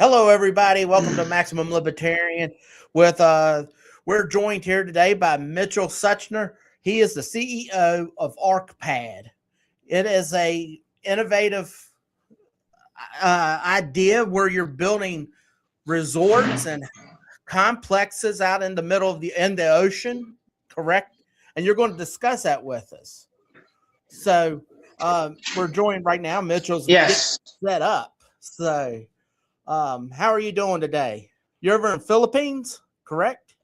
Hello, everybody. Welcome to Maximum Libertarian. We're joined here today by Mitchell Suchner. He is the CEO of ArkPad. It is a innovative idea where you're building resorts and complexes out in the middle of the ocean, correct? And you're going to discuss that with us. So we're joined right now. Mitchell's getting set up. So. How are you doing today? You're over in the Philippines, correct?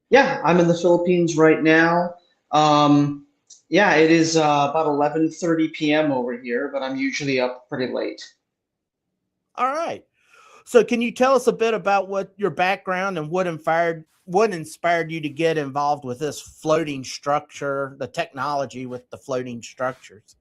Yeah, I'm in the Philippines right now. Yeah, it is about 11:30 p.m. over here, but I'm usually up pretty late. All right. So can you tell us a bit about what your background and what inspired you to get involved with this floating structure, the technology with the floating structures?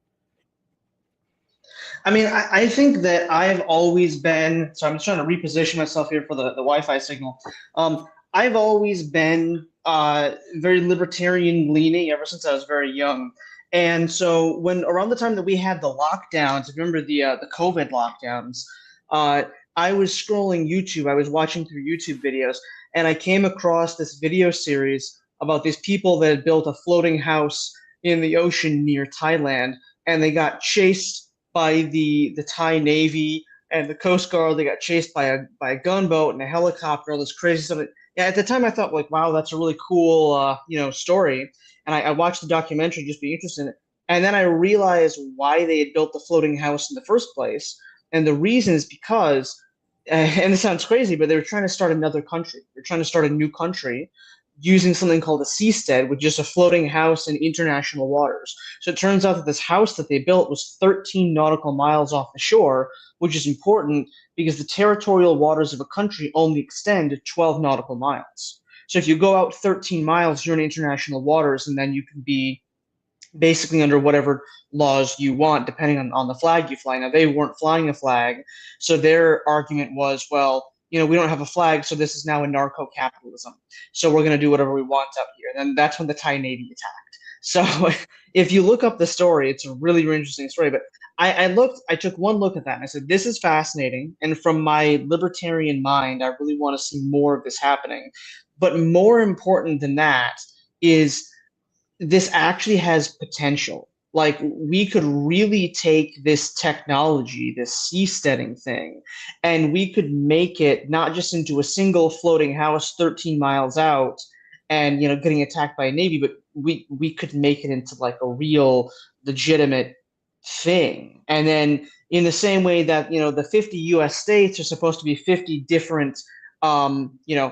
I mean, I think that I've always been, so I'm just trying to reposition myself here for the Wi-Fi signal. I've always been very libertarian leaning ever since I was very young. And so when around the time that we had the lockdowns, remember the COVID lockdowns, I was scrolling YouTube, I was watching through YouTube videos, and I came across this video series about these people that had built a floating house in the ocean near Thailand, and they got chased by the Thai Navy and the Coast Guard. They got chased by a gunboat and a helicopter, all this crazy stuff. Yeah, at the time I thought like, wow, that's a really cool story. And I watched the documentary, just be interested in it. And then I realized why they had built the floating house in the first place. And the reason is because, and it sounds crazy, but they were trying to start another country. They're trying to start a new country using something called a seastead, which is a floating house in international waters. So it turns out that this house that they built was 13 nautical miles off the shore, which is important because the territorial waters of a country only extend to 12 nautical miles. So if you go out 13 miles, you're in international waters, and then you can be basically under whatever laws you want, depending on the flag you fly. Now, they weren't flying a flag, so their argument was, well, we don't have a flag, so this is now a narco-capitalism. So we're going to do whatever we want up here. And then that's when the Thai Navy attacked. So if you look up the story, it's a really, really interesting story. But I took one look at that, and I said, this is fascinating. And from my libertarian mind, I really want to see more of this happening. But more important than that is this actually has potential. Like, we could really take this technology, this seasteading thing, and we could make it not just into a single floating house 13 miles out and getting attacked by a navy, but we could make it into like a real legitimate thing. And then in the same way that the 50 US states are supposed to be 50 different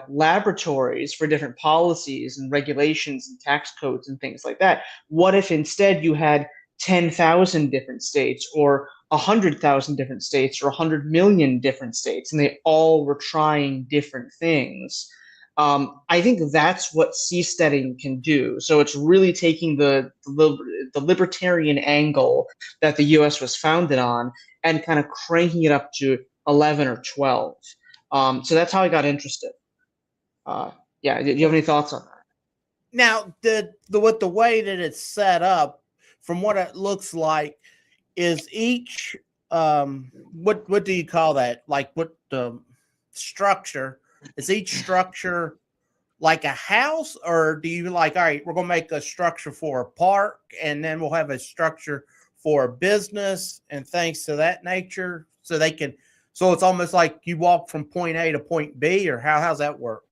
laboratories for different policies and regulations and tax codes and things like that. What if instead you had 10,000 different states, or 100,000 different states, or 100 million different states, and they all were trying different things? I think that's what seasteading can do. So it's really taking the libertarian angle that the U.S. was founded on and kind of cranking it up to 11 or 12. So that's how I got interested. Yeah, do you have any thoughts on that? Now, with the way that it's set up, from what it looks like, is each what do you call that? Like, what the structure is? Each structure like a house, or do you like, all right, we're gonna make a structure for a park, and then we'll have a structure for a business and things to that nature, so they can. So it's almost like you walk from point A to point B, or how's that work?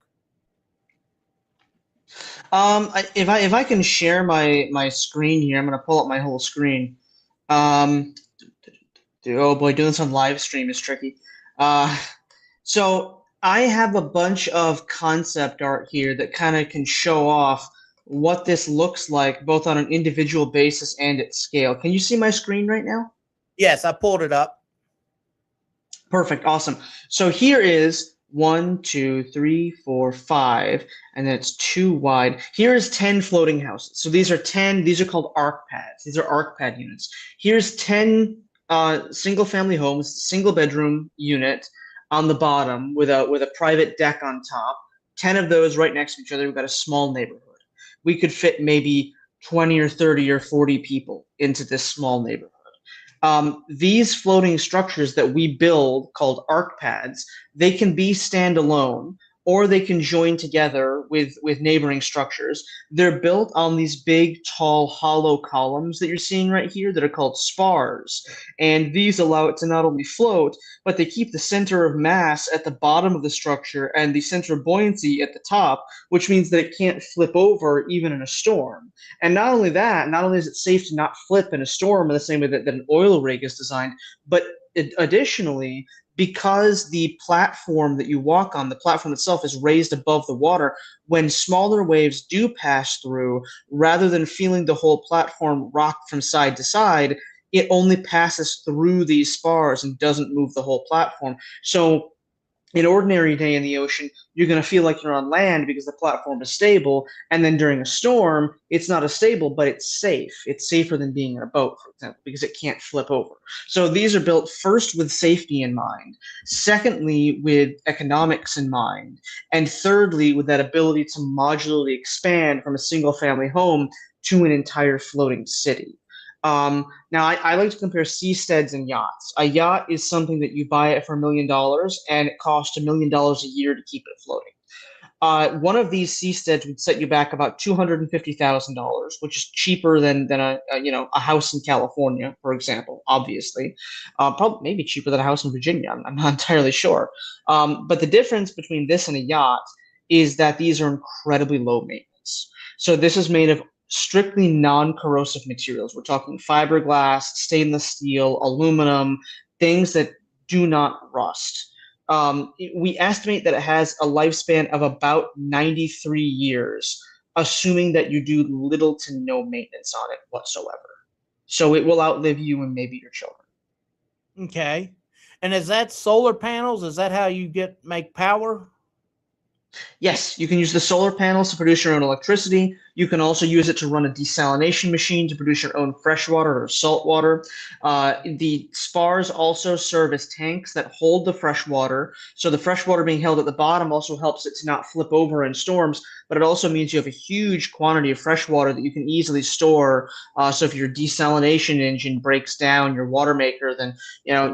If I can share my screen here, I'm gonna pull up my whole screen. Oh boy, doing this on live stream is tricky. So I have a bunch of concept art here that kind of can show off what this looks like, both on an individual basis and at scale. Can you see my screen right now? Yes, I pulled it up. Perfect, awesome. So here is 1, 2, 3, 4, 5, and then it's 2 wide. Here's 10 floating houses. So these are called ArkPad's. These are ArkPad units. Here's 10 single family homes, single bedroom unit on the bottom with a private deck on top. 10 of those right next to each other. We've got a small neighborhood. We could fit maybe 20 or 30 or 40 people into this small neighborhood. These floating structures that we build, called ArkPad's, they can be standalone, or they can join together with neighboring structures. They're built on these big, tall, hollow columns that you're seeing right here that are called spars. And these allow it to not only float, but they keep the center of mass at the bottom of the structure and the center of buoyancy at the top, which means that it can't flip over even in a storm. And not only that, not only is it safe to not flip in a storm in the same way that an oil rig is designed, but additionally, because the platform that you walk on, the platform itself, is raised above the water, when smaller waves do pass through, rather than feeling the whole platform rock from side to side, it only passes through these spars and doesn't move the whole platform. So an ordinary day in the ocean, you're going to feel like you're on land because the platform is stable. And then during a storm, it's not as stable, but it's safe. It's safer than being in a boat, for example, because it can't flip over. So these are built first with safety in mind, secondly, with economics in mind, and thirdly, with that ability to modularly expand from a single family home to an entire floating city. Now, I like to compare seasteads and yachts. A yacht is something that you buy it for $1 million, and it costs $1 million a year to keep it floating. One of these seasteads would set you back about $250,000, which is cheaper than a house in California, for example. Obviously, probably maybe cheaper than a house in Virginia. I'm not entirely sure. But the difference between this and a yacht is that these are incredibly low maintenance. So this is made of strictly non-corrosive materials. We're talking fiberglass, stainless steel, aluminum, things that do not rust. We estimate that it has a lifespan of about 93 years, assuming that you do little to no maintenance on it whatsoever. So it will outlive you and maybe your children. Okay. And is that solar panels? Is that how you make power? Yes, you can use the solar panels to produce your own electricity. You can also use it to run a desalination machine to produce your own freshwater or salt water. The spars also serve as tanks that hold the fresh water. So the fresh water being held at the bottom also helps it to not flip over in storms, but it also means you have a huge quantity of fresh water that you can easily store. So if your desalination engine breaks down, your water maker, then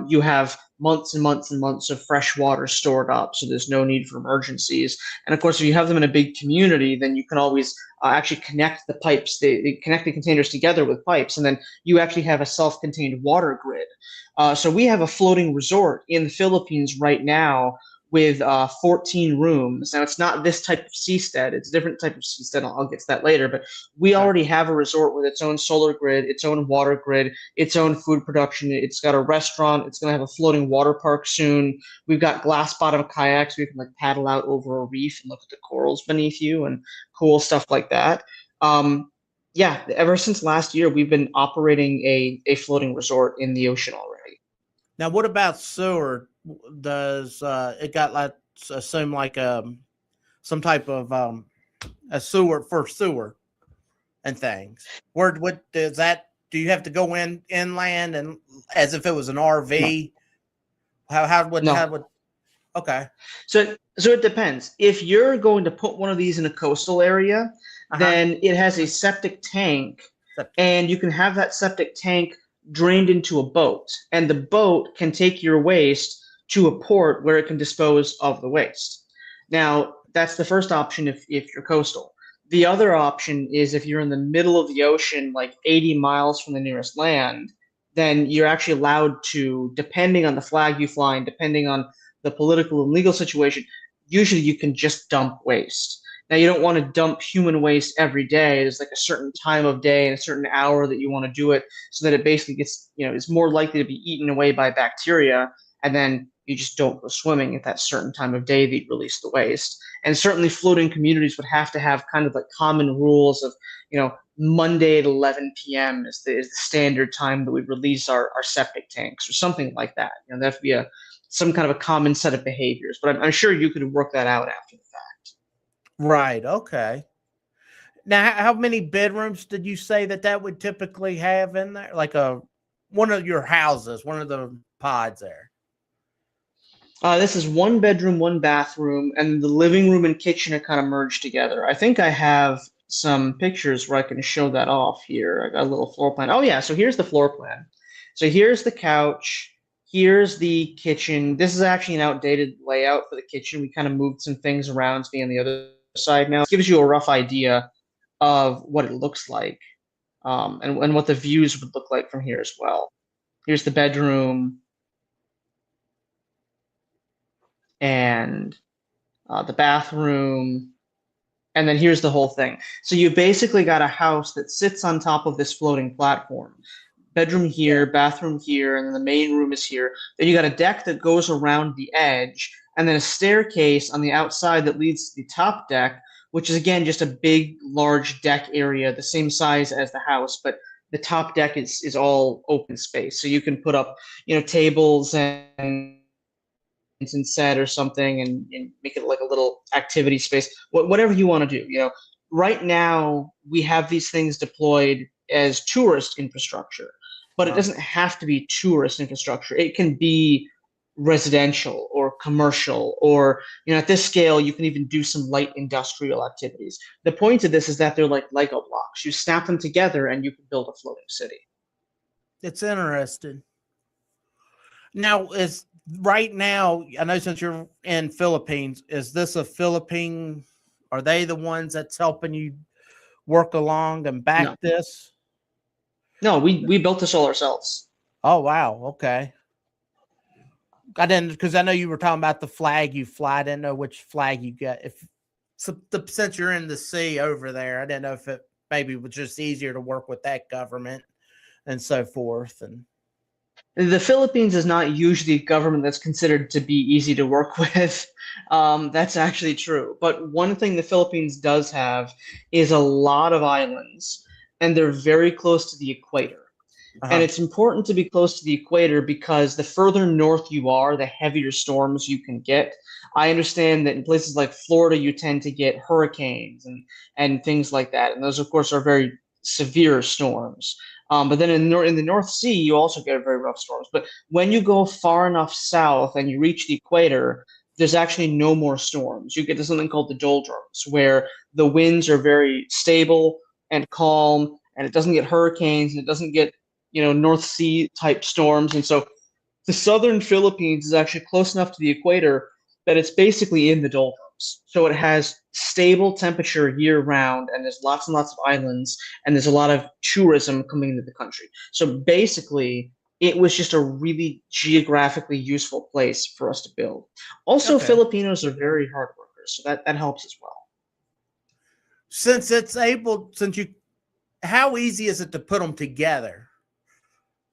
you have months and months and months of fresh water stored up, so there's no need for emergencies. And of course, if you have them in a big community, then you can always actually connect the pipes, they connect the containers together with pipes, and then you actually have a self-contained water grid. So we have a floating resort in the Philippines right now with 14 rooms. Now, it's not this type of seastead. It's a different type of seastead. I'll get to that later. But we already have a resort with its own solar grid, its own water grid, its own food production. It's got a restaurant. It's going to have a floating water park soon. We've got glass-bottom kayaks where you can paddle out over a reef and look at the corals beneath you and cool stuff like that. Yeah, ever since last year, we've been operating a floating resort in the ocean already. Now, what about sewer? Does it got assume some type of a sewer for sewer and things? What does that? Do you have to go inland and as if it was an RV? No. How would? Okay. So it depends. If you're going to put one of these in a coastal area, then it has a septic tank, and you can have that septic tank drained into a boat, and the boat can take your waste to a port where it can dispose of the waste. Now, that's the first option if you're coastal. The other option is if you're in the middle of the ocean, like 80 miles from the nearest land, then you're actually allowed to, depending on the flag you fly and depending on the political and legal situation, usually you can just dump waste. Now, you don't want to dump human waste every day. There's like a certain time of day and a certain hour that you want to do it so that it basically gets, is more likely to be eaten away by bacteria, and then you just don't go swimming at that certain time of day that you release the waste. And certainly floating communities would have to have kind of like common rules of, Monday at 11 p.m. is the standard time that we release our septic tanks or something like that. There have to be some kind of a common set of behaviors, but I'm sure you could work that out after the fact. Right. Okay. Now, how many bedrooms did you say that would typically have in there? Like one of your houses, one of the pods there. This is 1 bedroom, 1 bathroom, and the living room and kitchen are kind of merged together. I think I have some pictures where I can show that off here. I got a little floor plan. Oh yeah, so here's the floor plan. So here's the couch. Here's the kitchen. This is actually an outdated layout for the kitchen. We kind of moved some things around to be on the other side now. It gives you a rough idea of what it looks like, and what the views would look like from here as well. Here's the bedroom and the bathroom. And then here's the whole thing. So you basically got a house that sits on top of this floating platform. Bedroom here, bathroom here, and then the main room is here. Then you got a deck that goes around the edge, and then a staircase on the outside that leads to the top deck, which is again just a big, large deck area, the same size as the house, but the top deck is all open space. So you can put up, tables and set or something, and make it like a little activity space, whatever you want to do. Right now we have these things deployed as tourist infrastructure, but it doesn't have to be tourist infrastructure. It can be residential or commercial, or at this scale you can even do some light industrial activities. The point of this is that they're like Lego blocks. You snap them together and you can build a floating city. It's interesting. Now, right now, I know since you're in Philippines, is this a Philippine? Are they the ones that's helping you work along and back this? No, we built this all ourselves. Oh, wow. Okay. I didn't, because I know you were talking about the flag you fly. I didn't know which flag you got. Since you're in the sea over there, I didn't know if it maybe was just easier to work with that government and so forth. And the Philippines is not usually a government that's considered to be easy to work with. That's actually true. But one thing the Philippines does have is a lot of islands, and they're very close to the equator. And it's important to be close to the equator because the further north you are, the heavier storms you can get. I understand that in places like Florida, you tend to get hurricanes and things like that. And those, of course, are very severe storms. But then in the North Sea, you also get very rough storms. But when you go far enough south and you reach the equator, there's actually no more storms. You get to something called the doldrums, where the winds are very stable and calm, and it doesn't get hurricanes, and it doesn't get North Sea type storms. And so the southern Philippines is actually close enough to the equator that it's basically in the doldrums. So it has stable temperature year round, and there's lots and lots of islands, and there's a lot of tourism coming into the country. So basically, it was just a really geographically useful place for us to build. Also, Filipinos are very hard workers, so that helps as well. How easy is it to put them together?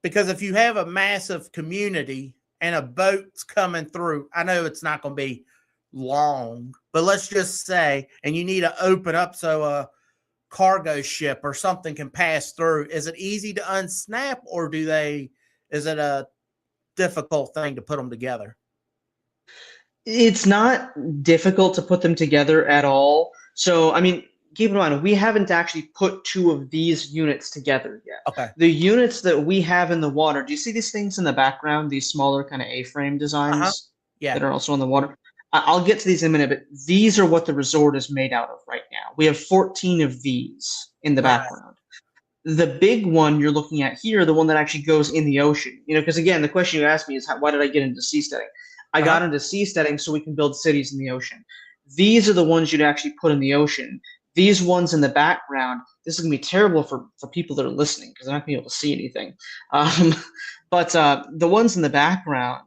Because if you have a massive community and a boat's coming through, I know it's not going to be long, but let's just say, and you need to open up so a cargo ship or something can pass through. Is it easy to unsnap, or is it a difficult thing to put them together? It's not difficult to put them together at all. So, I mean, keep in mind, we haven't actually put two of these units together yet. Okay. The units that we have in the water, do you see these things in the background, these smaller kind of A-frame designs that are also in the water? I'll get to these in a minute, but these are what the resort is made out of right now. We have 14 of these in the background. The big one you're looking at here, the one that actually goes in the ocean, because again, the question you asked me is, why did I get into seasteading? I got into seasteading so we can build cities in the ocean. These are the ones you'd actually put in the ocean. These ones in the background, this is going to be terrible for people that are listening because they're not going to be able to see anything. But the ones in the background,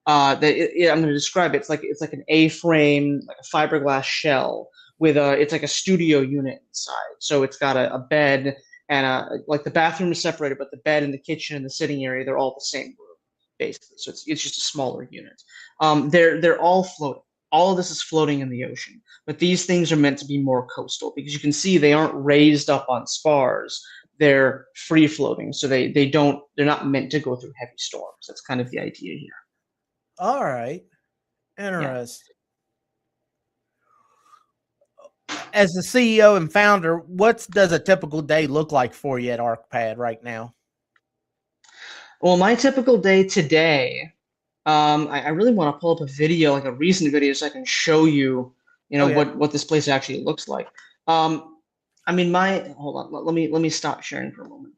I'm going to describe it. It's like an A-frame, like a fiberglass shell with it's like a studio unit inside. So it's got a bed and like the bathroom is separated, but the bed and the kitchen and the sitting area, they're all the same room, basically. So it's just a smaller unit. They're all floating. All of this is floating in the ocean, but these things are meant to be more coastal because you can see they aren't raised up on spars. They're free floating, so they're not meant to go through heavy storms. That's kind of the idea here. All right. Interesting. Yeah. As the CEO and founder, what does a typical day look like for you at ArkPad right now? Well, my typical day today, I really want to pull up a video, like a recent video, so I can show you, what this place actually looks like. I mean, hold on, let me stop sharing for a moment.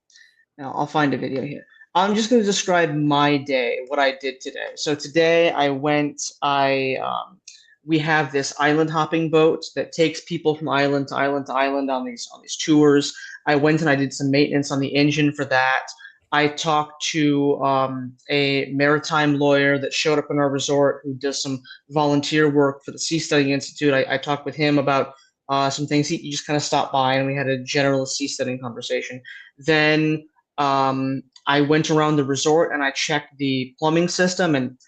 Now I'll find a video here. I'm just going to describe my day, what I did today. So today we have this island hopping boat that takes people from island to island to island on these tours. I went and I did some maintenance on the engine for that. I talked to a maritime lawyer that showed up in our resort who does some volunteer work for the Seasteading Institute. I talked with him about some things. He just kind of stopped by and we had a general seasteading conversation. Then I went around the resort and I checked the plumbing system and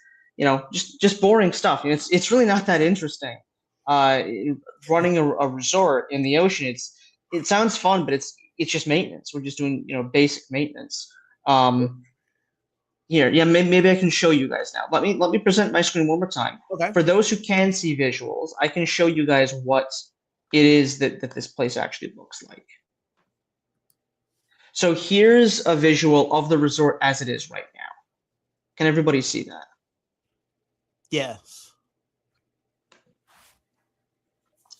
just boring stuff. It's really not that interesting. Running a resort in the ocean, it sounds fun, but it's just maintenance. We're just doing basic maintenance. Here, yeah, maybe I can show you guys now. Let me present my screen one more time. Okay. For those who can see visuals, I can show you guys what it is that this place actually looks like. So here's a visual of the resort as it is right now. Can everybody see that? Yes.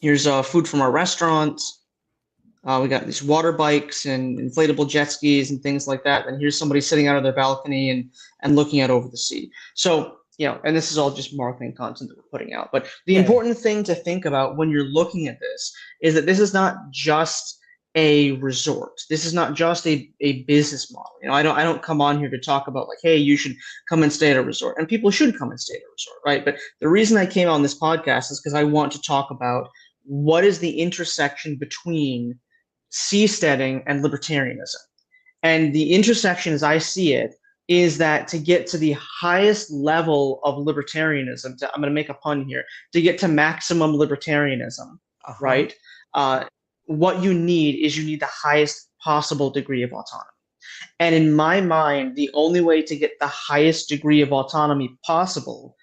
Here's food from our restaurant. We got these water bikes and inflatable jet skis and things like that. And here's somebody sitting out of their balcony and looking out over the sea. So, and this is all just marketing content that we're putting out. But the important thing to think about when you're looking at this is that this is not just a resort. This is not just a business model. I don't come on here to talk about like, hey, you should come and stay at a resort. And people should come and stay at a resort, right? But the reason I came on this podcast is because I want to talk about what is the intersection between seasteading and libertarianism. And the intersection, as I see it, is that to get to the highest level of libertarianism, I'm going to make a pun here, to get to maximum libertarianism, right? What you need is the highest possible degree of autonomy. And in my mind, the only way to get the highest degree of autonomy possible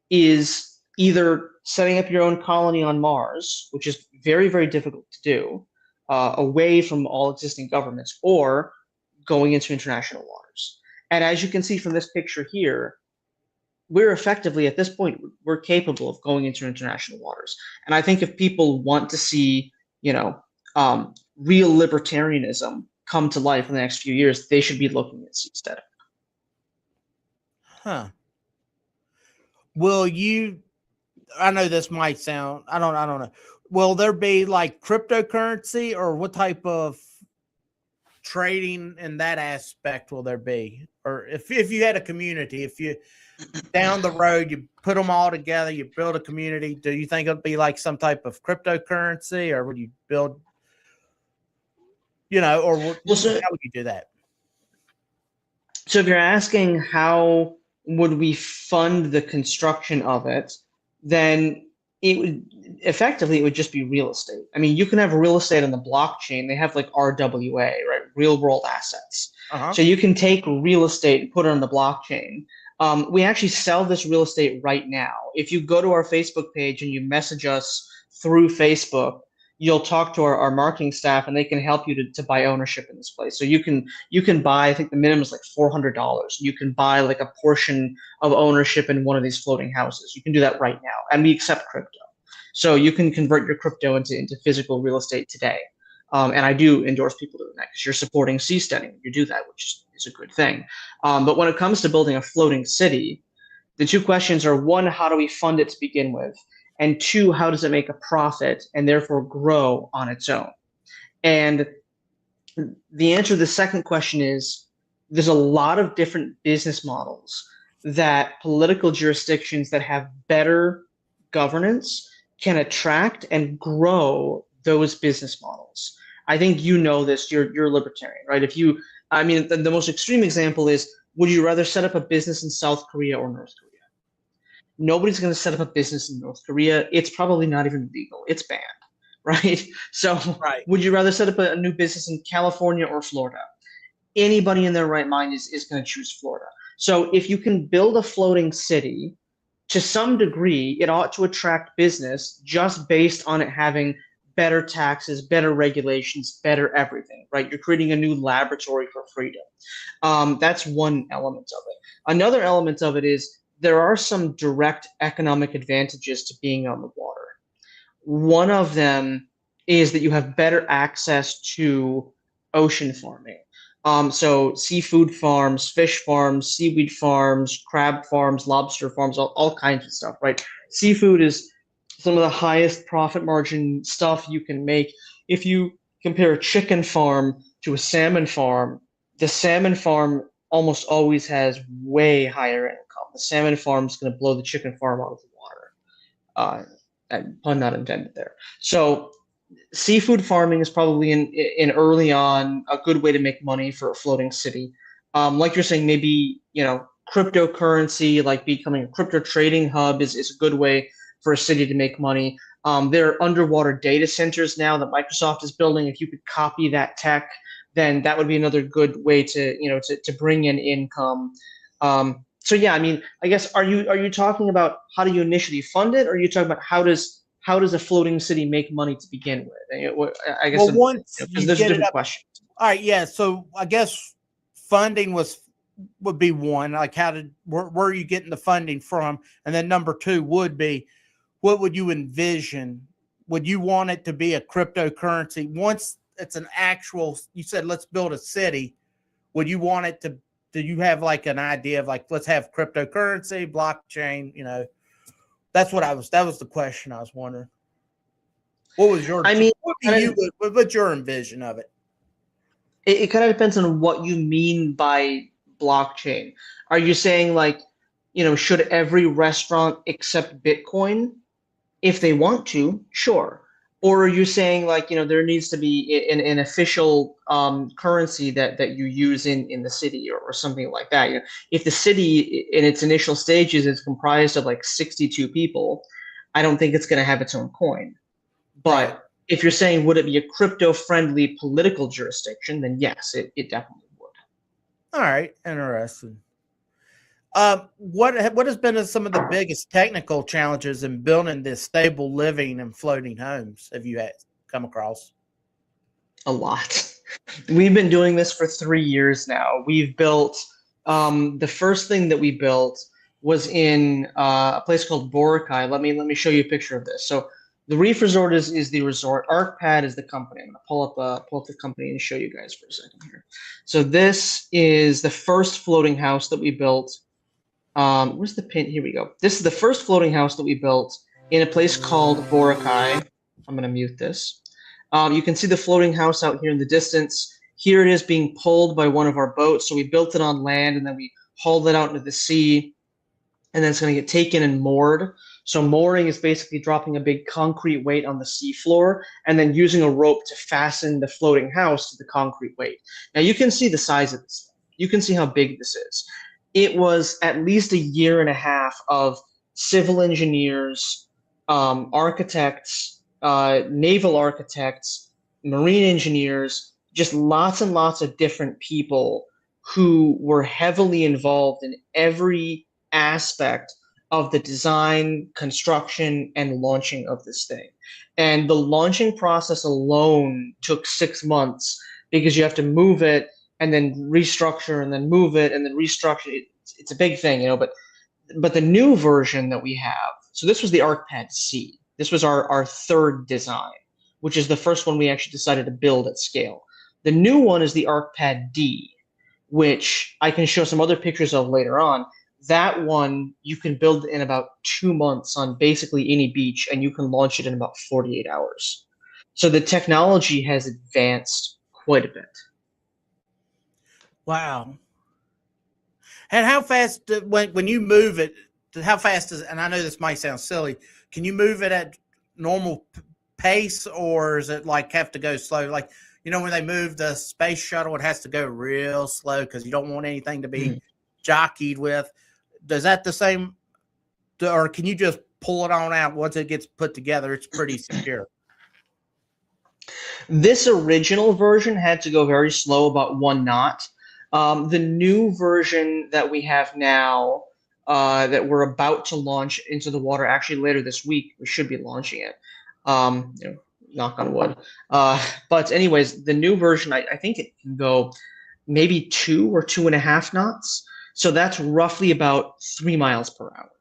is either setting up your own colony on Mars, which is very, very difficult to do, away from all existing governments, or going into international waters. And as you can see from this picture here, we're effectively, at this point, we're capable of going into international waters. And I think if people want to see, real libertarianism come to life in the next few years, they should be looking at seasteading. Huh. I know this might sound, I don't know. Will there be like cryptocurrency, or what type of trading in that aspect will there be? Or if you had a community, if you down the road, you put them all together, you build a community, do you think it'll be like some type of cryptocurrency, or would you build, or how would you do that? So if you're asking how would we fund the construction of it, then it would just be real estate. I mean, you can have real estate on the blockchain. They have like RWA, right? Real world assets. So you can take real estate and put it on the blockchain. We actually sell this real estate right now. If you go to our Facebook page and you message us through Facebook, you'll talk to our marketing staff and they can help you to buy ownership in this place. So you can buy, I think the minimum is like $400. You can buy like a portion of ownership in one of these floating houses. You can do that right now. And we accept crypto. So you can convert your crypto into physical real estate today. And I do endorse people doing that because you're supporting seasteading. You do that, which is a good thing. But when it comes to building a floating city, the two questions are, one, how do we fund it to begin with? And two, how does it make a profit and therefore grow on its own? And the answer to the second question is there's a lot of different business models that political jurisdictions that have better governance can attract and grow those business models. I think you know this, you're a libertarian, right? The most extreme example is, would you rather set up a business in South Korea or North Korea? Nobody's going to set up a business in North Korea. It's probably not even legal. It's banned, right? So would you rather set up a new business in California or Florida? Anybody in their right mind is going to choose Florida. So if you can build a floating city, to some degree, it ought to attract business just based on it having better taxes, better regulations, better everything, right? You're creating a new laboratory for freedom. That's one element of it. Another element of it is there are some direct economic advantages to being on the water. One of them is that you have better access to ocean farming. So seafood farms, fish farms, seaweed farms, crab farms, lobster farms, all kinds of stuff, right? Seafood is some of the highest profit margin stuff you can make. If you compare a chicken farm to a salmon farm, the salmon farm almost always has way higher income. The salmon farm is going to blow the chicken farm out of the water. And pun not intended there. So seafood farming is probably in early on a good way to make money for a floating city. Like you're saying, maybe cryptocurrency, like becoming a crypto trading hub, is a good way for a city to make money. There are underwater data centers now that Microsoft is building. If you could copy that tech, then that would be another good way to bring in income. So yeah, I mean, I guess are you talking about how do you initially fund it, or are you talking about how does a floating city make money to begin with? I guess Well, once because you there's get it different up, questions. all right, yeah. So I guess funding would be one. Like, where are you getting the funding from? And then number two would be, what would you envision? Would you want it to be a cryptocurrency once it's an actual? You said let's build a city. Would you want it to? Do you have like an idea of like let's have cryptocurrency, blockchain? That's what that was the question I was wondering. What was your? I mean, what's your envision of it? it kind of depends on what you mean by blockchain. Are you saying like, should every restaurant accept Bitcoin? If they want to, sure. Or are you saying like, there needs to be an official currency that you use in the city or something like that? If the city in its initial stages is comprised of like 62 people, I don't think it's going to have its own coin. But right. If you're saying would it be a crypto-friendly political jurisdiction, then yes, it definitely would. All right, interesting. What has been some of the biggest technical challenges in building this stable living and floating homes have you come across? A lot. We've been doing this for 3 years now. We've built the first thing that we built was in a place called Boracay. Let me show you a picture of this. So the Reef Resort is the resort. ArkPad is the company. I'm going to pull up the company and show you guys for a second here. So this is the first floating house that we built. Where's the pin? Here we go. This is the first floating house that we built in a place called Boracay. I'm going to mute this. You can see the floating house out here in the distance. Here it is being pulled by one of our boats. So we built it on land and then we hauled it out into the sea. And then it's going to get taken and moored. So mooring is basically dropping a big concrete weight on the seafloor and then using a rope to fasten the floating house to the concrete weight. Now you can see the size of this. You can see how big this is. It was at least a year and a half of civil engineers, architects, naval architects, marine engineers, just lots and lots of different people who were heavily involved in every aspect of the design, construction, and launching of this thing. And the launching process alone took 6 months because you have to move it and then restructure and then move it and then restructure. It's a big thing, but the new version that we have, so this was the Arkpad-C. This was our third design, which is the first one we actually decided to build at scale. The new one is the Arkpad-D, which I can show some other pictures of later on. That one you can build in about 2 months on basically any beach, and you can launch it in about 48 hours. So the technology has advanced quite a bit. Wow. And how fast, when you move it, how fast is, and I know this might sound silly, can you move it at normal pace, or is it like have to go slow? Like, when they move the space shuttle, it has to go real slow because you don't want anything to be jockeyed with. Does that the same, or can you just pull it on out once it gets put together? It's pretty secure. This original version had to go very slow, about 1 knot. The new version that we have now, that we're about to launch into the water, actually later this week, we should be launching it. Knock on wood. But anyways, the new version, I think it can go maybe 2 or 2.5 knots. So that's roughly about 3 miles per hour,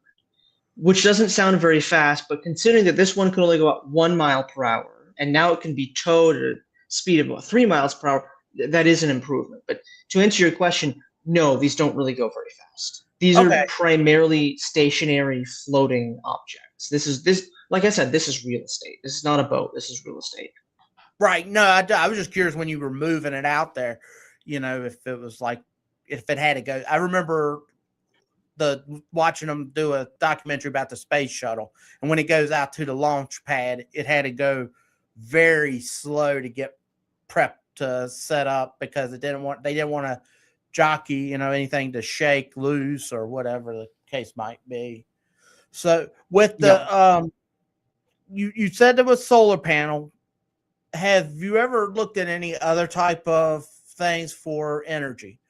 which doesn't sound very fast, but considering that this one could only go about 1 mile per hour, and now it can be towed at a speed of about 3 miles per hour, that is an improvement. But to answer your question, no, these don't really go very fast. These are Okay. primarily stationary floating objects. This like I said, this is real estate. This is not a boat. This is real estate. Right. No, I was just curious when you were moving it out there, if it was like, if it had to go. I remember watching them do a documentary about the space shuttle, and when it goes out to the launch pad, it had to go very slow to get prepped to set up because they didn't want to jockey, anything to shake loose or whatever the case might be. So with the you said there was solar panel. Have you ever looked at any other type of things for energy?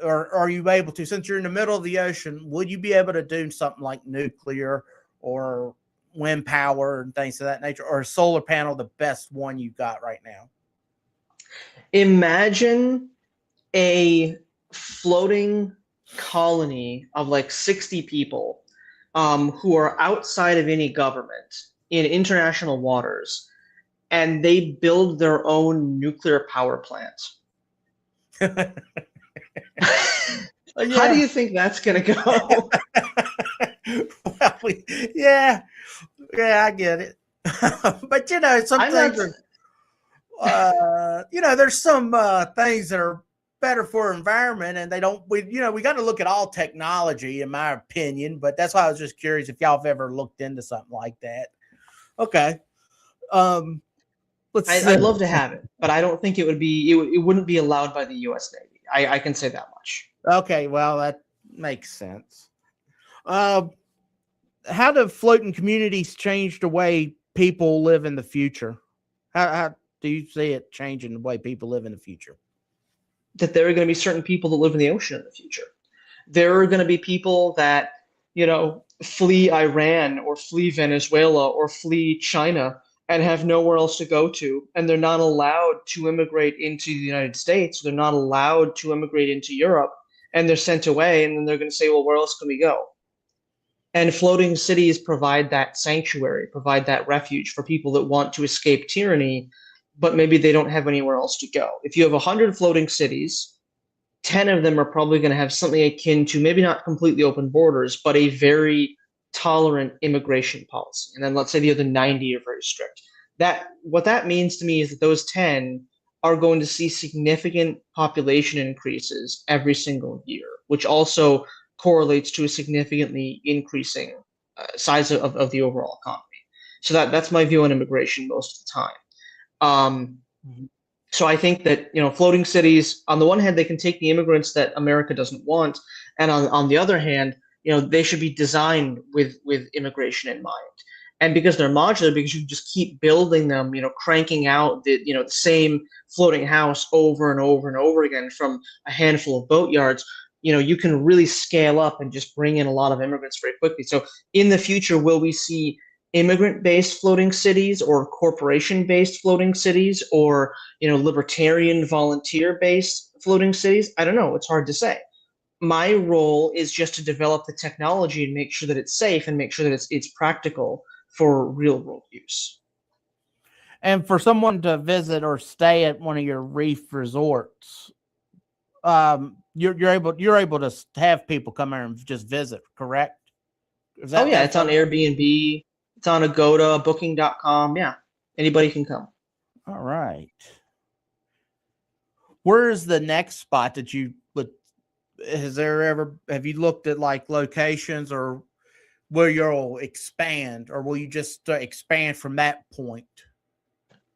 Or are you able to, since you're in the middle of the ocean, would you be able to do something like nuclear or wind power and things of that nature? Or is solar panel the best one you've got right now? Imagine a floating colony of like 60 people who are outside of any government in international waters, and they build their own nuclear power plant. How do you think that's going to go? Well, yeah, I get it. But some things are, there's some things that are better for environment, and we got to look at all technology, in my opinion. But that's why I was just curious if y'all have ever looked into something like that. Okay. I'd love to have it, but I don't think it would be. It wouldn't be allowed by the U.S. Navy. I can say that much. Okay, well that makes sense. How do floating communities change the way people live in the future? How do you see it changing the way people live in the future? That there are going to be certain people that live in the ocean in the future. There are going to be people that flee Iran or flee Venezuela or flee China and have nowhere else to go to, and they're not allowed to immigrate into the United States. They're not allowed to immigrate into Europe, and they're sent away, and then they're going to say, well, where else can we go? And floating cities provide that sanctuary, provide that refuge for people that want to escape tyranny, but maybe they don't have anywhere else to go. If you have 100 floating cities, 10 of them are probably going to have something akin to maybe not completely open borders, but a very tolerant immigration policy. And then let's say the other 90 are very strict. What that means to me is that those 10 are going to see significant population increases every single year, which also correlates to a significantly increasing size of the overall economy. So that's my view on immigration most of the time. So I think that floating cities, on the one hand, they can take the immigrants that America doesn't want, and on the other hand, they should be designed with immigration in mind. And because they're modular, because you just keep building them, cranking out the same floating house over and over and over again from a handful of boatyards, you can really scale up and just bring in a lot of immigrants very quickly. So in the future, will we see immigrant-based floating cities or corporation-based floating cities or libertarian volunteer-based floating cities? I don't know. It's hard to say. My role is just to develop the technology and make sure that it's safe and make sure that it's practical for real-world use. And for someone to visit or stay at one of your reef resorts, you're able to have people come here and just visit, correct? It's on Airbnb, it's on Agoda, Booking.com. Yeah, anybody can come. All right. Where is the next spot that you would? Have you looked at like locations or where you'll expand, or will you just expand from that point?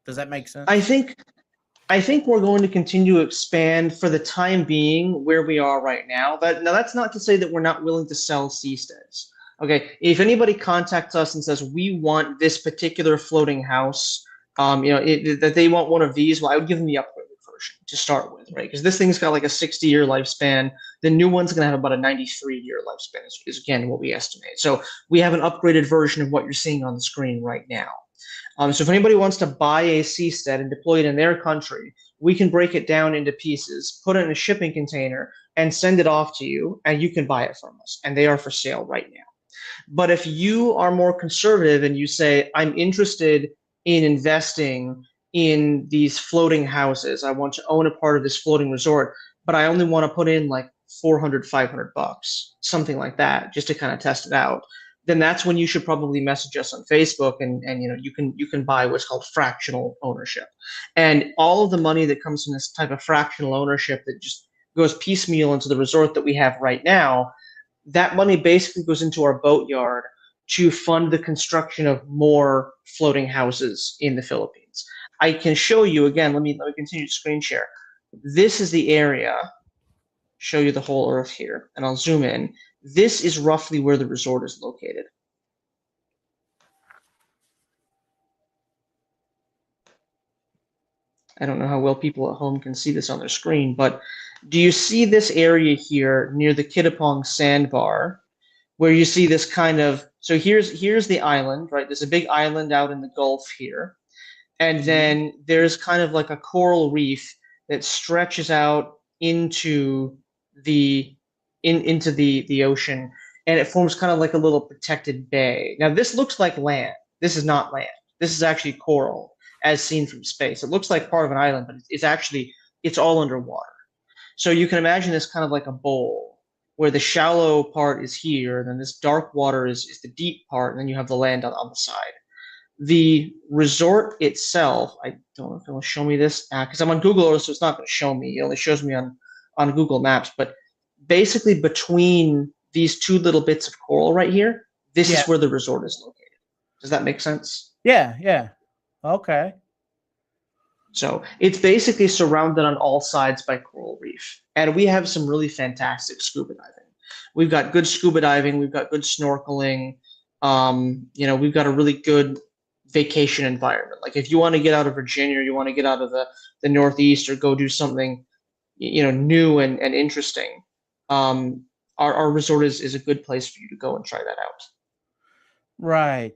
Does that make sense? I think we're going to continue to expand for the time being where we are right now. Now that's not to say that we're not willing to sell seasteads. Okay, if anybody contacts us and says we want this particular floating house, that they want one of these, well, I would give them the upgraded version to start with, right? Because this thing's got like a 60-year lifespan. The new one's going to have about a 93-year lifespan, is again what we estimate. So we have an upgraded version of what you're seeing on the screen right now. So if anybody wants to buy a seastead and deploy it in their country, we can break it down into pieces, put it in a shipping container, and send it off to you, and you can buy it from us. And they are for sale right now. But if you are more conservative and you say, I'm interested in investing in these floating houses. I want to own a part of this floating resort, but I only want to put in like 400, $500, something like that, just to kind of test it out. Then that's when you should probably message us on Facebook, and you can buy what's called fractional ownership. And all of the money that comes from this type of fractional ownership that just goes piecemeal into the resort that we have right now, that money basically goes into our boatyard to fund the construction of more floating houses in the Philippines. I can show you again. Let me continue to screen share. This is the area. Show you the whole Earth here, and I'll zoom in. This is roughly where the resort is located. I don't know how well people at home can see this on their screen, but do you see this area here near the Kittapong sandbar, where you see this kind of, so here's the island, right? There's a big island out in the Gulf here. And then there's kind of like a coral reef that stretches out into into the ocean, and it forms kind of like a little protected bay. Now this looks like land. This is not land. This is actually coral as seen from space. It looks like part of an island, but it's all underwater. So you can imagine this kind of like a bowl where the shallow part is here, and then this dark water is the deep part, and then you have the land on the side. The resort itself, I don't know if it will show me this because I'm on Google Earth, so it's not going to show me. It only shows me on Google Maps. But basically, between these two little bits of coral right here, this is where the resort is located. Does that make sense? Yeah, yeah. Okay. So it's basically surrounded on all sides by coral reef. And we have some really fantastic scuba diving. We've got good scuba diving. We've got good snorkeling. We've got a really good vacation environment. Like if you want to get out of Virginia, or you want to get out of the Northeast, or go do something, new and interesting, our resort is a good place for you to go and try that out. Right.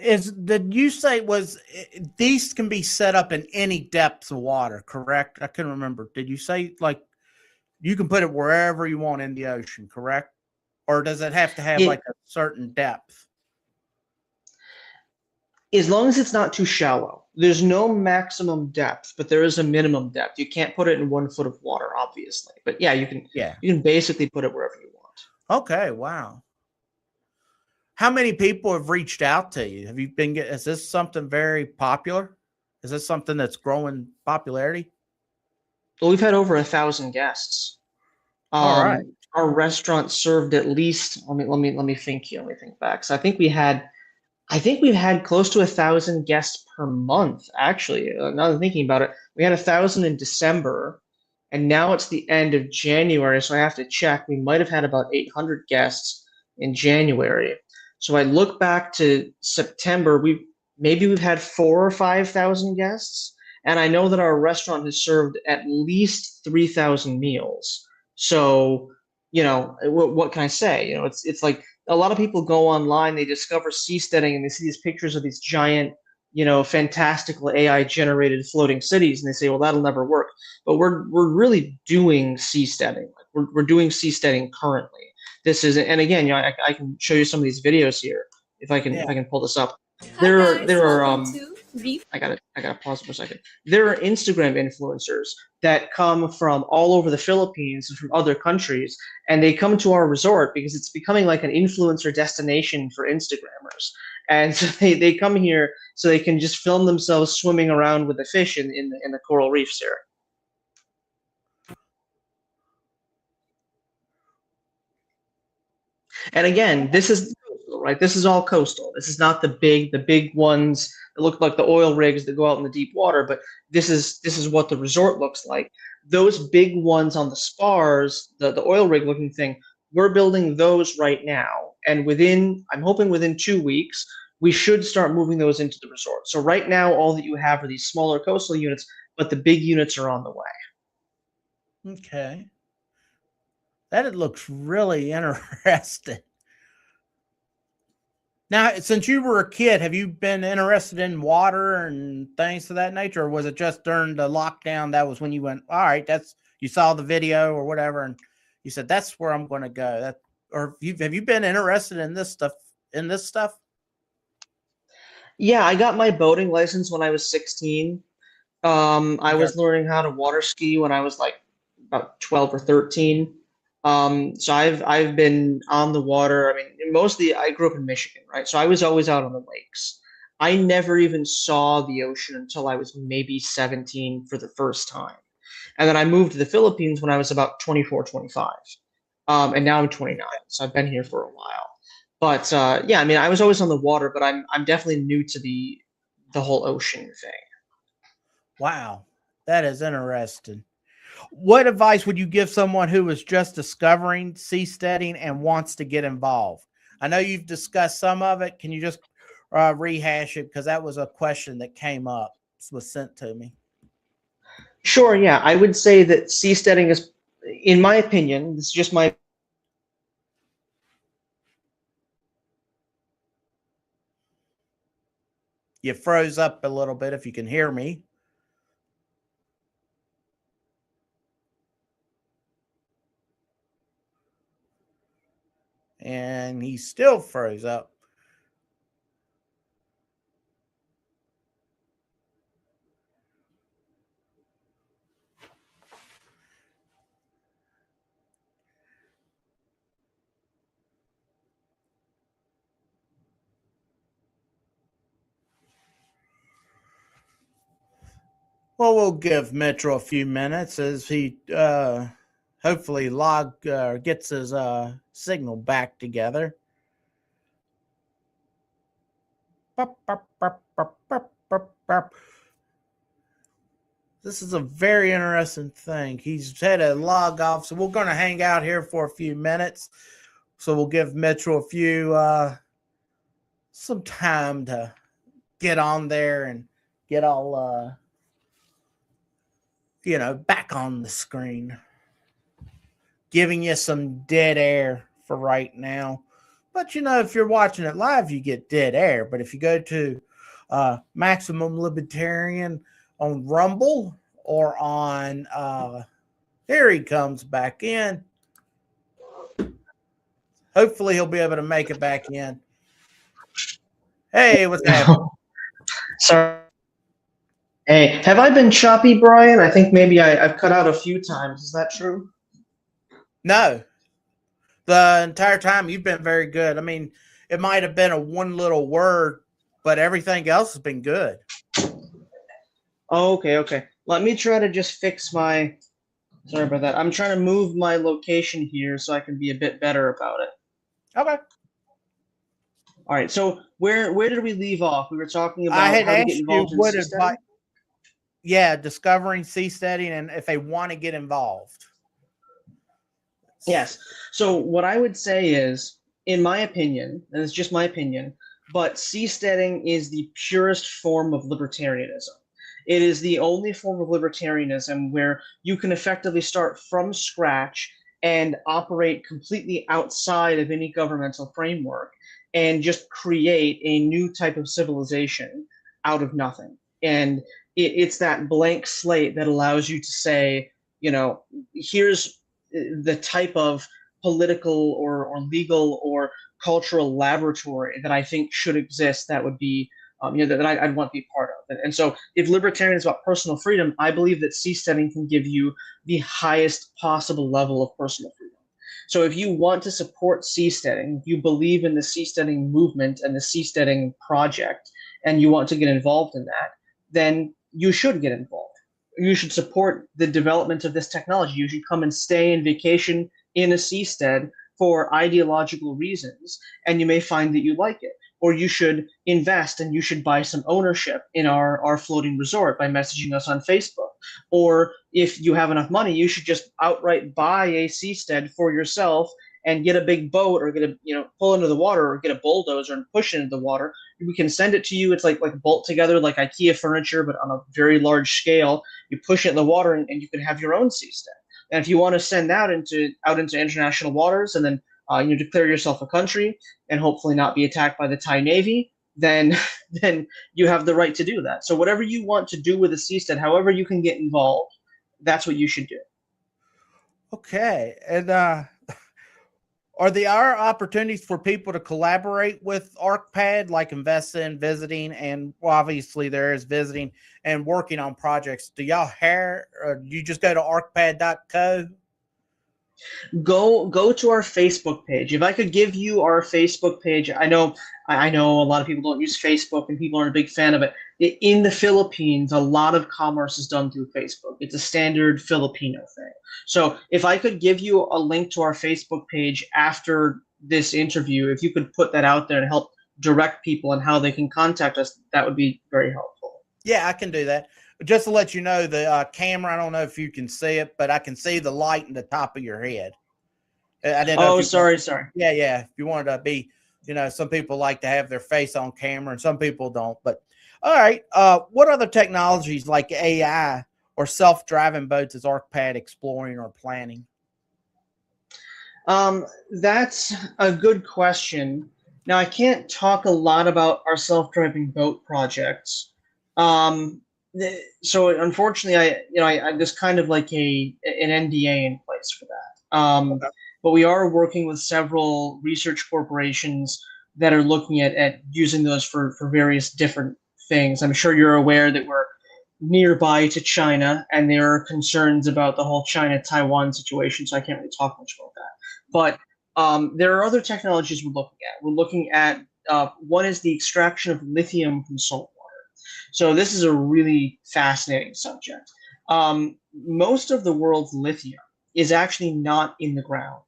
Did you say these can be set up in any depth of water, correct? I couldn't remember. Did you say like you can put it wherever you want in the ocean, correct? Or does it have to have like a certain depth? As long as it's not too shallow. There's no maximum depth, but there is a minimum depth. You can't put it in 1 foot of water, obviously. But yeah, you can basically put it wherever you want. Okay, wow. How many people have reached out to you? Have you been is this something very popular? Is this something that's growing popularity? Well, we've had over 1,000 guests. All right. Our restaurant served at least, let me think here. Let me think back. So I think we've had close to 1,000 guests per month, actually. Now that I'm thinking about it, we had 1,000 in December, and now it's the end of January, so I have to check. We might have had about 800 guests in January. So I look back to September, we've had 4,000 or 5,000 guests, and I know that our restaurant has served at least 3,000 meals. So, what can I say? It's like a lot of people go online, they discover seasteading, and they see these pictures of these giant, fantastical AI generated floating cities, and they say, well, that'll never work. But we're really doing seasteading. We're doing seasteading currently. This is, and again, I can show you some of these videos here if I can pull this up. There are I gotta pause for a second. There are Instagram influencers that come from all over the Philippines and from other countries, and they come to our resort because it's becoming like an influencer destination for Instagrammers. And so they come here so they can just film themselves swimming around with the fish in the coral reefs here. And again, this is coastal, right? This is all coastal. This is not the big ones that look like the oil rigs that go out in the deep water, but this is what the resort looks like. Those big ones on the spars, the oil rig looking thing, we're building those right now. And I'm hoping within 2 weeks, we should start moving those into the resort. So right now, all that you have are these smaller coastal units, but the big units are on the way. Okay. That looks really interesting. Now, since you were a kid, have you been interested in water and things of that nature, or was it just during the lockdown that was when you went, all right, you saw the video or whatever, and you said, that's where I'm going to go? Or have you been interested in this stuff? Yeah, I got my boating license when I was 16. I Okay. was learning how to water ski when I was like about 12 or 13. So I've been on the water. I mean, mostly I grew up in Michigan, right? So I was always out on the lakes. I never even saw the ocean until I was maybe 17 for the first time. And then I moved to the Philippines when I was about 24, 25. And now I'm 29. So I've been here for a while. But yeah, I mean, I was always on the water, but I'm definitely new to the whole ocean thing. Wow, that is interesting. What advice would you give someone who is just discovering seasteading and wants to get involved? I know you've discussed some of it. Can you just rehash it? Because that was a question that came up, was sent to me. Sure, yeah. I would say that seasteading is, in my opinion, this is just my You froze up a little bit if you can hear me. And he still froze up. Well, we'll give Mitchell a few minutes as he hopefully gets his signal back together. This is a very interesting thing. He's had a log off, so we're going to hang out here for a few minutes. So we'll give Mitchell a few some time to get on there and get all back on the screen, giving you some dead air for right now. But if you're watching it live, you get dead air. But if you go to Maximum Libertarian on Rumble or on here he comes back in. Hopefully he'll be able to make it back in. Hey, what's happening? sorry. Hey, have I been choppy, Brian? I think maybe I've cut out a few times. Is that true? No, the entire time you've been very good. I mean, it might have been a one little word, but everything else has been good. Oh, okay, okay. Let me try to just fix my. Sorry about that. I'm trying to move my location here so I can be a bit better about it. Okay. All right. So where did we leave off? We were talking I about had how to get asked you involved in what advice, seasteading. discovering seasteading and if they want to get involved. Yes. So what I would say is, in my opinion, and it's just my opinion, but seasteading is the purest form of libertarianism. It is the only form of libertarianism where you can effectively start from scratch and operate completely outside of any governmental framework and just create a new type of civilization out of nothing. And it's that blank slate that allows you to say, here's the type of political or legal or cultural laboratory that I think should exist that would be that I'd want to be part of. And so if libertarian is about personal freedom, I believe that seasteading can give you the highest possible level of personal freedom. So if you want to support seasteading, you believe in the seasteading movement and the seasteading project, and you want to get involved in that, then you should get involved. You should support the development of this technology. You should come and stay and vacation in a seastead for ideological reasons, and you may find that you like it. Or you should invest and you should buy some ownership in our floating resort by messaging us on Facebook. Or if you have enough money, you should just outright buy a seastead for yourself and get a big boat or get pull into the water or get a bulldozer and push it into the water. We can send it to you. It's like bolt together like IKEA furniture, but on a very large scale. You push it in the water and you can have your own seastead. And if you want to send out into international waters and then declare yourself a country and hopefully not be attacked by the Thai Navy, then you have the right to do that. So whatever you want to do with a seastead, however you can get involved, that's what you should do. Okay. And Are there opportunities for people to collaborate with ArkPad, like invest in visiting, and well, obviously there is visiting and working on projects? Do y'all hire, or do you just go to arkpad.co? Go to our Facebook page. If I could give you our Facebook page, I know a lot of people don't use Facebook and people aren't a big fan of it. In the Philippines, a lot of commerce is done through Facebook. It's a standard Filipino thing. So if I could give you a link to our Facebook page after this interview, if you could put that out there and help direct people on how they can contact us, that would be very helpful. Yeah, I can do that. Just to let you know, the camera, I don't know if you can see it, but I can see the light in the top of your head. I didn't know. Oh, sorry. Yeah, yeah. If you wanted to be, some people like to have their face on camera and some people don't. But all right. What other technologies like AI or self-driving boats is ArkPad exploring or planning? That's a good question. Now, I can't talk a lot about our self-driving boat projects. So unfortunately, there's kind of like an NDA in place for that. Okay. But we are working with several research corporations that are looking at using those for various different things. I'm sure you're aware that we're nearby to China, and there are concerns about the whole China-Taiwan situation, so I can't really talk much about that. But there are other technologies we're looking at. We're looking at one is the extraction of lithium from salt water. So this is a really fascinating subject. Most of the world's lithium is actually not in the ground.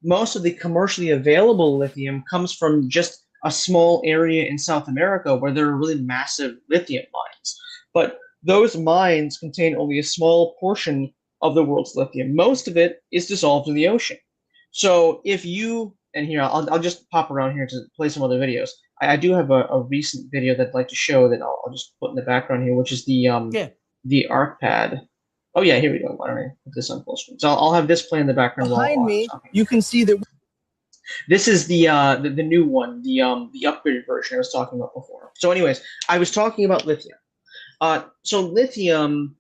Most of the commercially available lithium comes from just a small area in South America where there are really massive lithium mines. But those mines contain only a small portion of the world's lithium. Most of it is dissolved in the ocean. So if you, and here, I'll just pop around here to play some other videos. I do have a recent video that I'd like to show that I'll just put in the background here, which is the Arkpad. Oh yeah, here we go. Why don't I put this on full screen? So I'll have this play in the background. Behind me, you can see that this is the new one, the upgraded version I was talking about before. So anyways, I was talking about lithium. So lithium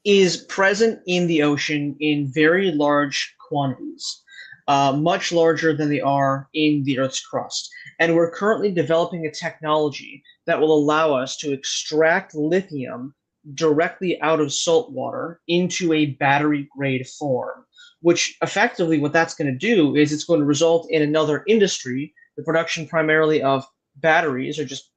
is present in the ocean in very large quantities, much larger than they are in the Earth's crust. And we're currently developing a technology that will allow us to extract lithium directly out of salt water into a battery grade form, which effectively what that's going to do is it's going to result in another industry, the production primarily of batteries or just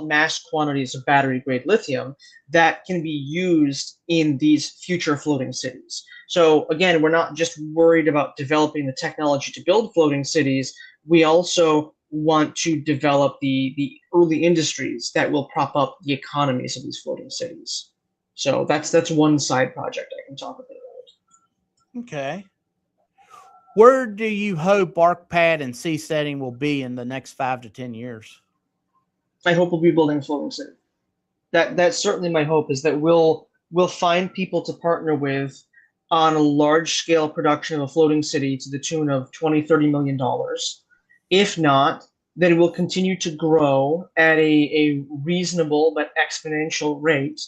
mass quantities of battery grade lithium that can be used in these future floating cities. So again, we're not just worried about developing the technology to build floating cities. We also want to develop the early industries that will prop up the economies of these floating cities. So that's one side project I can talk about. Okay. Where do you hope ArkPad and seasteading will be in the next 5 to 10 years? I hope we'll be building a floating city. That's certainly my hope, is that we'll find people to partner with on a large scale production of a floating city to the tune of $20-30 million. If not, then we'll continue to grow at a reasonable but exponential rate.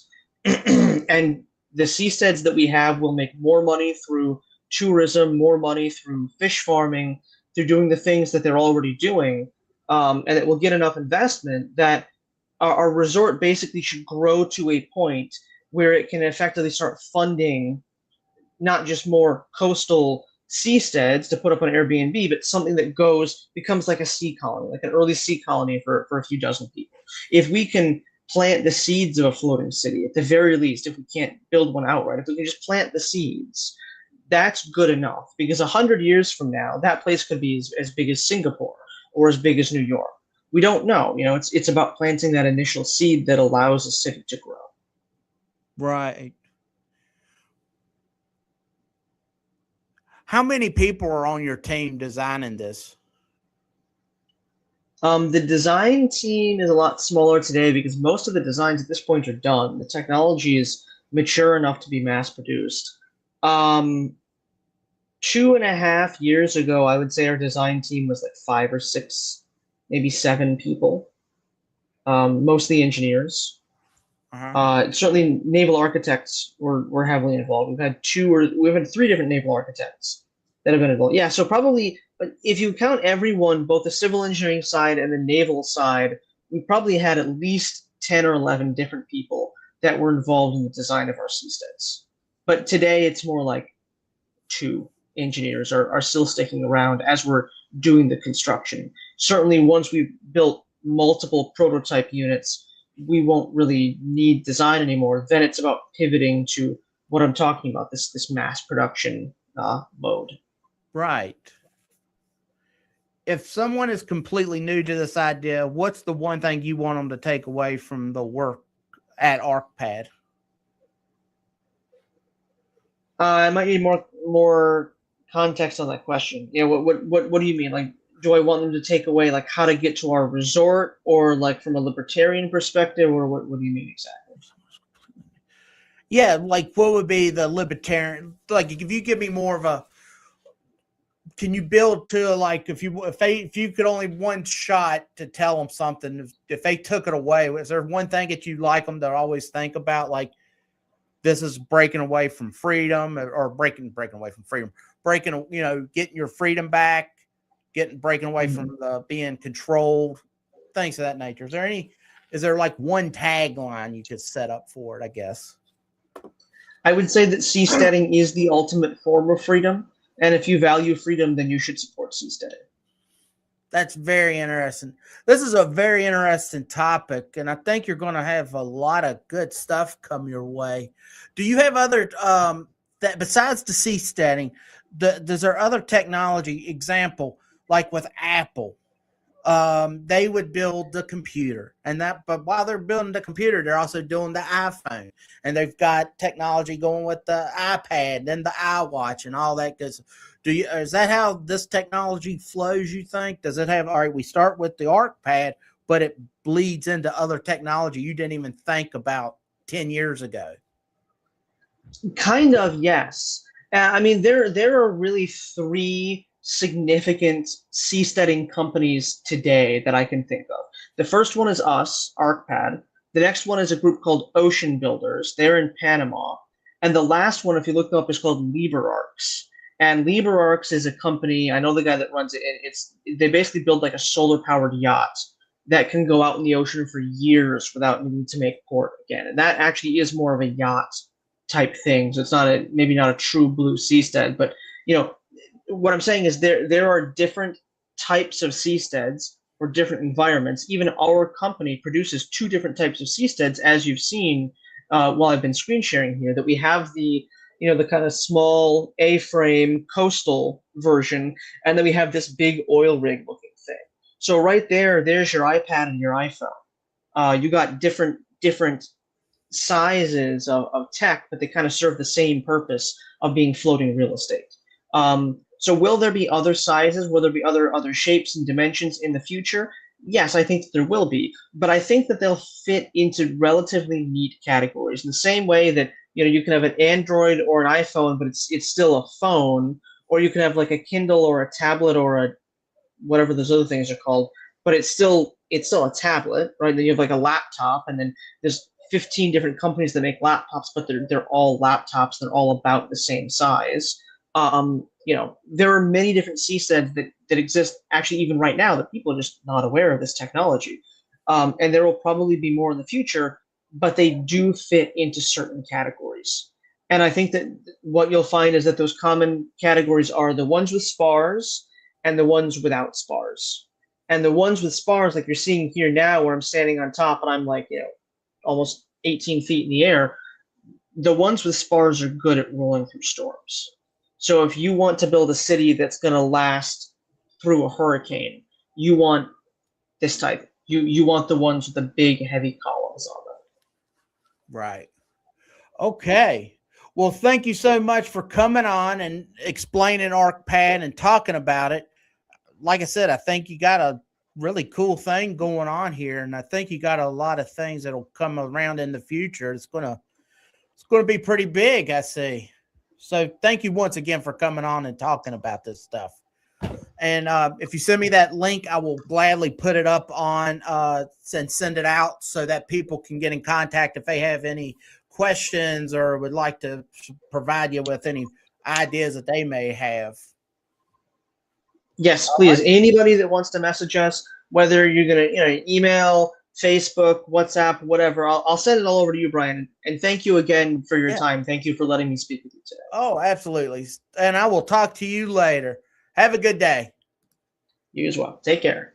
And the seasteads that we have will make more money through tourism, more money through fish farming, through doing the things that they're already doing. And it will get enough investment that our resort basically should grow to a point where it can effectively start funding not just more coastal seasteads to put up on Airbnb, but something that becomes like a sea colony, like an early sea colony for a few dozen people. If we can plant the seeds of a floating city, at the very least, if we can't build one outright, if we can just plant the seeds, that's good enough, because 100 years from now, that place could be as big as Singapore or as big as New York. We don't know. It's about planting that initial seed that allows a city to grow. Right. How many people are on your team designing this? The design team is a lot smaller today because most of the designs at this point are done. The technology is mature enough to be mass produced. 2.5 years ago, I would say our design team was like 5 or 6, maybe 7 people, mostly engineers. Certainly naval architects were heavily involved. We've had 3 different naval architects that have been involved. Yeah, so probably if you count everyone, both the civil engineering side and the naval side, we probably had at least 10 or 11 different people that were involved in the design of our seasteads. But today it's more like 2 engineers are still sticking around as we're doing the construction. Certainly once we've built multiple prototype units, we won't really need design anymore. Then it's about pivoting to what I'm talking about, this mass production mode. Right. If someone is completely new to this idea, what's the one thing you want them to take away from the work at ArkPad? I might need more context on that question. Yeah, what do you mean? Like, do I want them to take away like how to get to our resort, or like from a libertarian perspective, or what do you mean exactly? Yeah, like what would be the libertarian? Like, if you give me more of a, can you build to like if you could only one shot to tell them something, if they took it away, is there one thing that you'd like them to always think about? Like, this is breaking away from freedom, or breaking away from freedom, getting your freedom back, breaking away from being controlled, things of that nature. Is there like one tagline you could set up for it, I guess? I would say that seasteading is the ultimate form of freedom. And if you value freedom, then you should support seasteading. That's very interesting. This is a very interesting topic, and I think you're going to have a lot of good stuff come your way. Do you have other that besides the seasteading? Does there other technology? Example, like with Apple, they would build the computer, but while they're building the computer, they're also doing the iPhone, and they've got technology going with the iPad and the iWatch and all that good stuff. Is that how this technology flows, you think? Does it have, all right, we start with the ArkPad, but it bleeds into other technology you didn't even think about 10 years ago? Kind of, yes. I mean, there are really 3 significant seasteading companies today that I can think of. The first one is us, ArkPad. The next one is a group called Ocean Builders. They're in Panama. And the last one, if you look them up, is called Libertarks. And Libertarks is a company, I know the guy that runs it, they basically build like a solar-powered yacht that can go out in the ocean for years without needing to make port again. And that actually is more of a yacht type thing. So it's maybe not a true blue seastead, but what I'm saying is there are different types of seasteads for different environments. Even our company produces 2 different types of seasteads, as you've seen while I've been screen sharing here, that we have the kind of small A-frame coastal version, and then we have this big oil rig looking thing. So right there's your iPad and your iPhone. You got different sizes of tech, but they kind of serve the same purpose of being floating real estate. So will there be other sizes? Will there be other shapes and dimensions in the future? Yes, I think that there will be, but I think that they'll fit into relatively neat categories in the same way that you can have an Android or an iPhone, but it's still a phone, or you can have like a Kindle or a tablet or a whatever those other things are called, but it's still a tablet, right? Then you have like a laptop, and then there's 15 different companies that make laptops, but they're all laptops. They're all about the same size. There are many different seasteads that exist actually even right now that people are just not aware of this technology. And there will probably be more in the future, but they do fit into certain categories. And I think that what you'll find is that those common categories are the ones with spars and the ones without spars. And the ones with spars, like you're seeing here now, where I'm standing on top and I'm like, almost 18 feet in the air, the ones with spars are good at rolling through storms. So if you want to build a city that's going to last through a hurricane, you want this type. You want the ones with the big, heavy columns on them. Right. Okay. Well, thank you so much for coming on and explaining ArkPad and talking about it. Like I said, I think you got a really cool thing going on here, and I think you got a lot of things that'll come around in the future. It's gonna be pretty big, I see. So thank you once again for coming on and talking about this stuff. And if you send me that link, I will gladly put it up on and send it out so that people can get in contact if they have any questions or would like to provide you with any ideas that they may have. Yes, All please. right. Anybody that wants to message us, whether you're gonna, email, Facebook, WhatsApp, whatever, I'll send it all over to you, Brian. And thank you again for your Yeah. time. Thank you for letting me speak with you today. Oh, absolutely. And I will talk to you later. Have a good day. You as well. Take care.